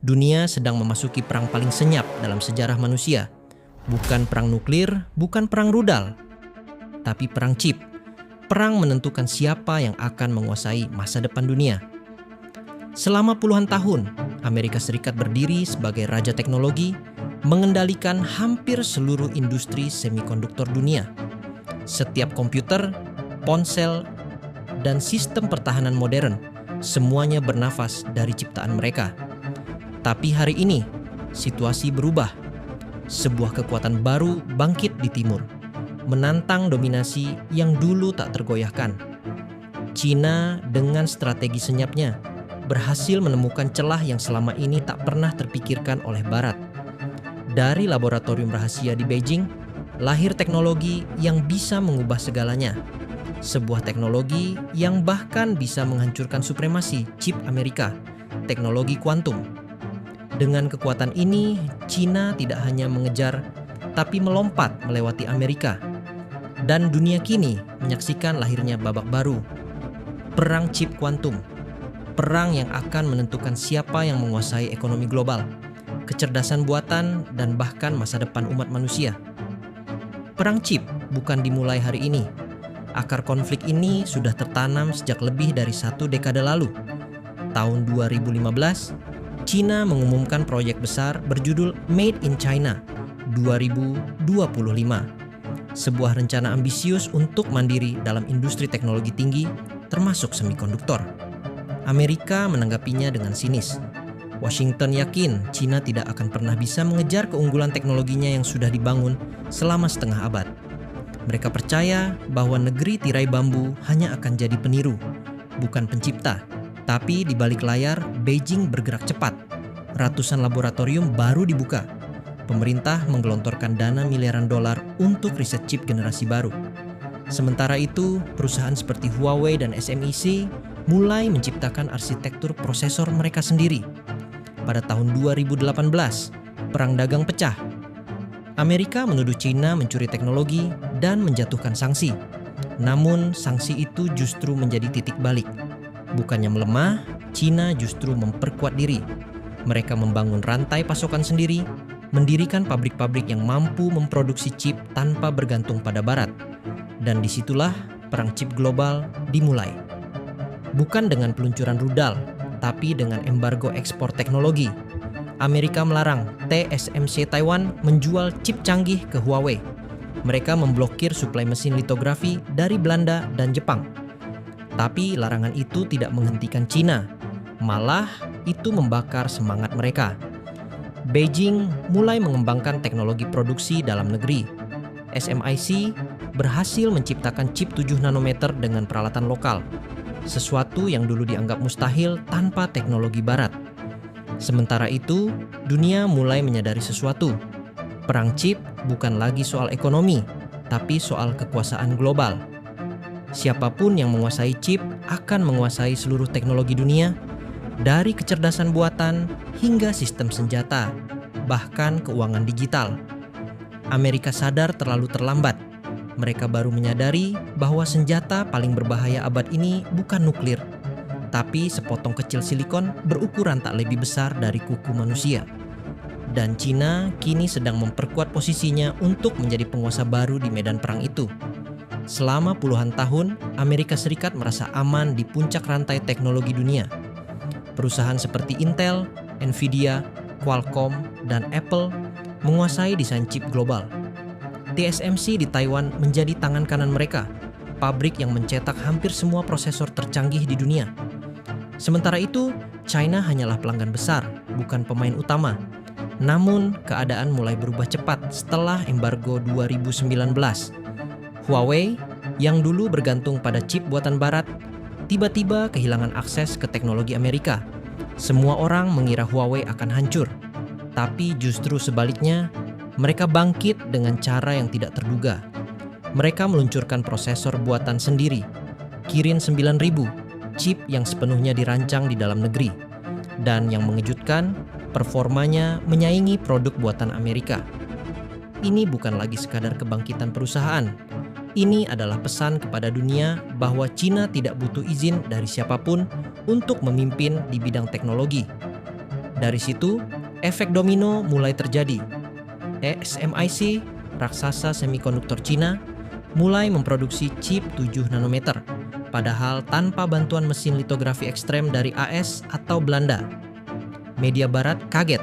Dunia sedang memasuki perang paling senyap dalam sejarah manusia. Bukan perang nuklir, bukan perang rudal, tapi perang chip. Perang menentukan siapa yang akan menguasai masa depan dunia. Selama puluhan tahun, Amerika Serikat berdiri sebagai raja teknologi, mengendalikan hampir seluruh industri semikonduktor dunia. Setiap komputer, ponsel, dan sistem pertahanan modern, semuanya bernafas dari ciptaan mereka. Tapi hari ini, situasi berubah. Sebuah kekuatan baru bangkit di timur, menantang dominasi yang dulu tak tergoyahkan. Cina dengan strategi senyapnya berhasil menemukan celah yang selama ini tak pernah terpikirkan oleh Barat. Dari laboratorium rahasia di Beijing, lahir teknologi yang bisa mengubah segalanya. Sebuah teknologi yang bahkan bisa menghancurkan supremasi chip Amerika, teknologi kuantum. Dengan kekuatan ini, Cina tidak hanya mengejar, tapi melompat melewati Amerika. Dan dunia kini menyaksikan lahirnya babak baru, perang chip kuantum. Perang yang akan menentukan siapa yang menguasai ekonomi global, kecerdasan buatan, dan bahkan masa depan umat manusia. Perang chip bukan dimulai hari ini. Akar konflik ini sudah tertanam sejak lebih dari 1 dekade lalu. Tahun 2015, Cina mengumumkan proyek besar berjudul Made in China 2025. Sebuah rencana ambisius untuk mandiri dalam industri teknologi tinggi, termasuk semikonduktor. Amerika menanggapinya dengan sinis. Washington yakin Cina tidak akan pernah bisa mengejar keunggulan teknologinya yang sudah dibangun selama setengah abad. Mereka percaya bahwa negeri tirai bambu hanya akan jadi peniru, bukan pencipta. Tapi di balik layar, Beijing bergerak cepat. Ratusan laboratorium baru dibuka. Pemerintah menggelontorkan dana miliaran dolar untuk riset chip generasi baru. Sementara itu, perusahaan seperti Huawei dan SMIC mulai menciptakan arsitektur prosesor mereka sendiri. Pada tahun 2018, perang dagang pecah. Amerika menuduh Cina mencuri teknologi dan menjatuhkan sanksi. Namun, sanksi itu justru menjadi titik balik. Bukannya melemah, Cina justru memperkuat diri. Mereka membangun rantai pasokan sendiri, mendirikan pabrik-pabrik yang mampu memproduksi chip tanpa bergantung pada Barat. Dan disitulah perang chip global dimulai. Bukan dengan peluncuran rudal, tapi dengan embargo ekspor teknologi. Amerika melarang TSMC Taiwan menjual chip canggih ke Huawei. Mereka memblokir suplai mesin litografi dari Belanda dan Jepang. Tapi larangan itu tidak menghentikan Cina, malah itu membakar semangat mereka. Beijing mulai mengembangkan teknologi produksi dalam negeri. SMIC berhasil menciptakan chip 7 nanometer dengan peralatan lokal, sesuatu yang dulu dianggap mustahil tanpa teknologi Barat. Sementara itu, dunia mulai menyadari sesuatu. Perang chip bukan lagi soal ekonomi, tapi soal kekuasaan global. Siapapun yang menguasai chip akan menguasai seluruh teknologi dunia, dari kecerdasan buatan hingga sistem senjata, bahkan keuangan digital. Amerika sadar terlalu terlambat. Mereka baru menyadari bahwa senjata paling berbahaya abad ini bukan nuklir, tapi sepotong kecil silikon berukuran tak lebih besar dari kuku manusia. Dan Cina kini sedang memperkuat posisinya untuk menjadi penguasa baru di medan perang itu. Selama puluhan tahun, Amerika Serikat merasa aman di puncak rantai teknologi dunia. Perusahaan seperti Intel, Nvidia, Qualcomm, dan Apple menguasai desain chip global. TSMC di Taiwan menjadi tangan kanan mereka, pabrik yang mencetak hampir semua prosesor tercanggih di dunia. Sementara itu, China hanyalah pelanggan besar, bukan pemain utama. Namun, keadaan mulai berubah cepat setelah embargo 2019. Huawei, yang dulu bergantung pada chip buatan Barat, tiba-tiba kehilangan akses ke teknologi Amerika. Semua orang mengira Huawei akan hancur. Tapi justru sebaliknya, mereka bangkit dengan cara yang tidak terduga. Mereka meluncurkan prosesor buatan sendiri, Kirin 9000, chip yang sepenuhnya dirancang di dalam negeri. Dan yang mengejutkan, performanya menyaingi produk buatan Amerika. Ini bukan lagi sekadar kebangkitan perusahaan. Ini adalah pesan kepada dunia bahwa Cina tidak butuh izin dari siapapun untuk memimpin di bidang teknologi. Dari situ, efek domino mulai terjadi. SMIC, raksasa semikonduktor Cina, mulai memproduksi chip 7 nanometer, padahal tanpa bantuan mesin litografi ekstrem dari AS atau Belanda. Media Barat kaget.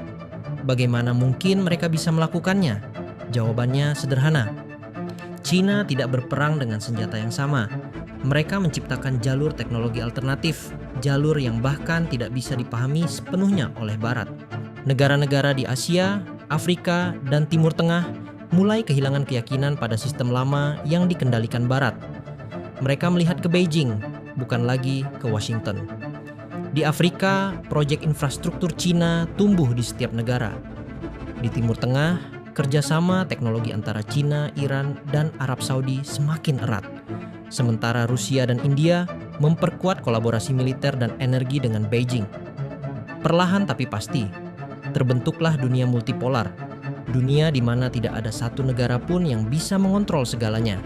Bagaimana mungkin mereka bisa melakukannya? Jawabannya sederhana. Cina tidak berperang dengan senjata yang sama. Mereka menciptakan jalur teknologi alternatif, jalur yang bahkan tidak bisa dipahami sepenuhnya oleh Barat. Negara-negara di Asia, Afrika, dan Timur Tengah mulai kehilangan keyakinan pada sistem lama yang dikendalikan Barat. Mereka melihat ke Beijing, bukan lagi ke Washington. Di Afrika, proyek infrastruktur Cina tumbuh di setiap negara. Di Timur Tengah, kerjasama teknologi antara Cina, Iran, dan Arab Saudi semakin erat. Sementara Rusia dan India memperkuat kolaborasi militer dan energi dengan Beijing. Perlahan tapi pasti, terbentuklah dunia multipolar. Dunia di mana tidak ada satu negara pun yang bisa mengontrol segalanya.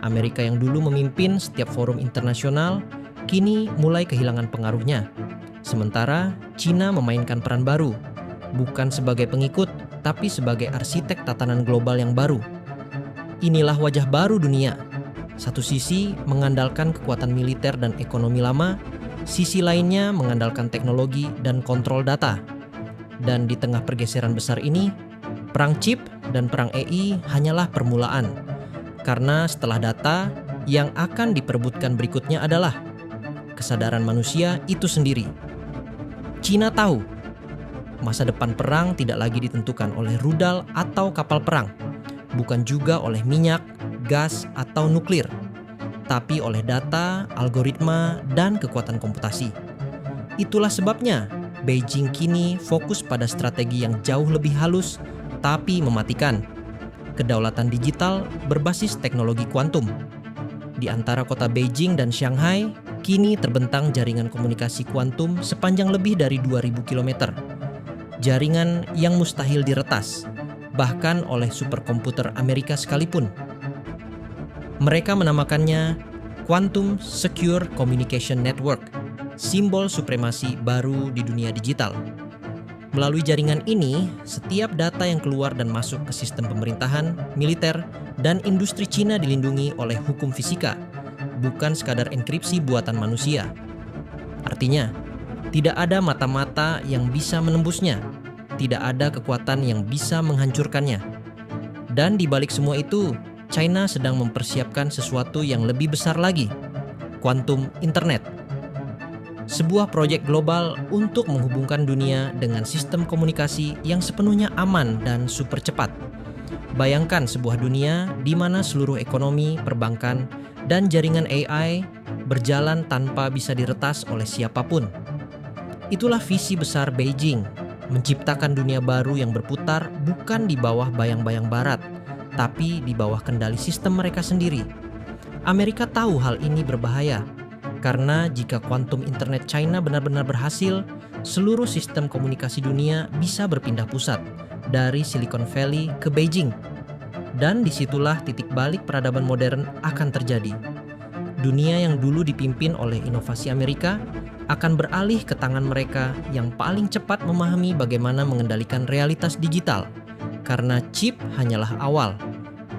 Amerika yang dulu memimpin setiap forum internasional, kini mulai kehilangan pengaruhnya. Sementara Cina memainkan peran baru, bukan sebagai pengikut, tapi sebagai arsitek tatanan global yang baru. Inilah wajah baru dunia. Satu sisi mengandalkan kekuatan militer dan ekonomi lama, sisi lainnya mengandalkan teknologi dan kontrol data. Dan di tengah pergeseran besar ini, perang chip dan perang AI hanyalah permulaan. Karena setelah data, yang akan diperebutkan berikutnya adalah kesadaran manusia itu sendiri. Cina tahu, masa depan perang tidak lagi ditentukan oleh rudal atau kapal perang, bukan juga oleh minyak, gas, atau nuklir, tapi oleh data, algoritma, dan kekuatan komputasi. Itulah sebabnya Beijing kini fokus pada strategi yang jauh lebih halus, tapi mematikan. Kedaulatan digital berbasis teknologi kuantum. Di antara kota Beijing dan Shanghai, kini terbentang jaringan komunikasi kuantum sepanjang lebih dari 2.000 km. Jaringan yang mustahil diretas, bahkan oleh superkomputer Amerika sekalipun. Mereka menamakannya Quantum Secure Communication Network, simbol supremasi baru di dunia digital. Melalui jaringan ini, setiap data yang keluar dan masuk ke sistem pemerintahan, militer, dan industri Cina dilindungi oleh hukum fisika, bukan sekadar enkripsi buatan manusia. Artinya, tidak ada mata-mata yang bisa menembusnya, tidak ada kekuatan yang bisa menghancurkannya. Dan di balik semua itu, China sedang mempersiapkan sesuatu yang lebih besar lagi, Quantum Internet. Sebuah proyek global untuk menghubungkan dunia dengan sistem komunikasi yang sepenuhnya aman dan super cepat. Bayangkan sebuah dunia di mana seluruh ekonomi, perbankan, dan jaringan AI berjalan tanpa bisa diretas oleh siapapun. Itulah visi besar Beijing, menciptakan dunia baru yang berputar bukan di bawah bayang-bayang Barat, tapi di bawah kendali sistem mereka sendiri. Amerika tahu hal ini berbahaya, karena jika kuantum internet China benar-benar berhasil, seluruh sistem komunikasi dunia bisa berpindah pusat dari Silicon Valley ke Beijing. Dan disitulah titik balik peradaban modern akan terjadi. Dunia yang dulu dipimpin oleh inovasi Amerika akan beralih ke tangan mereka yang paling cepat memahami bagaimana mengendalikan realitas digital. Karena chip hanyalah awal,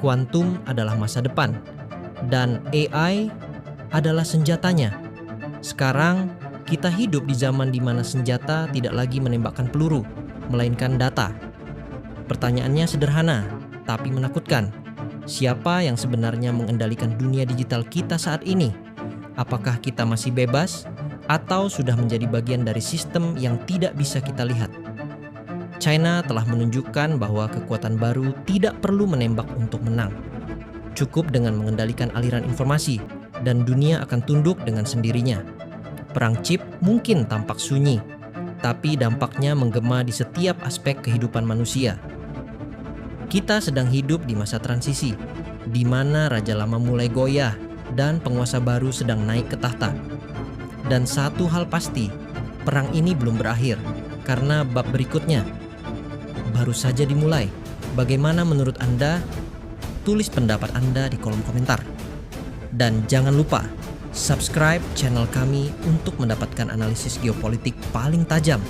kuantum adalah masa depan, dan AI adalah senjatanya. Sekarang, kita hidup di zaman di mana senjata tidak lagi menembakkan peluru, melainkan data. Pertanyaannya sederhana, tapi menakutkan. Siapa yang sebenarnya mengendalikan dunia digital kita saat ini? Apakah kita masih bebas, atau sudah menjadi bagian dari sistem yang tidak bisa kita lihat? China telah menunjukkan bahwa kekuatan baru tidak perlu menembak untuk menang. Cukup dengan mengendalikan aliran informasi, dan dunia akan tunduk dengan sendirinya. Perang chip mungkin tampak sunyi, tapi dampaknya menggema di setiap aspek kehidupan manusia. Kita sedang hidup di masa transisi, di mana raja lama mulai goyah dan penguasa baru sedang naik ke tahta. Dan satu hal pasti, perang ini belum berakhir, karena bab berikutnya baru saja dimulai. Bagaimana menurut Anda? Tulis pendapat Anda di kolom komentar. Dan jangan lupa, subscribe channel kami untuk mendapatkan analisis geopolitik paling tajam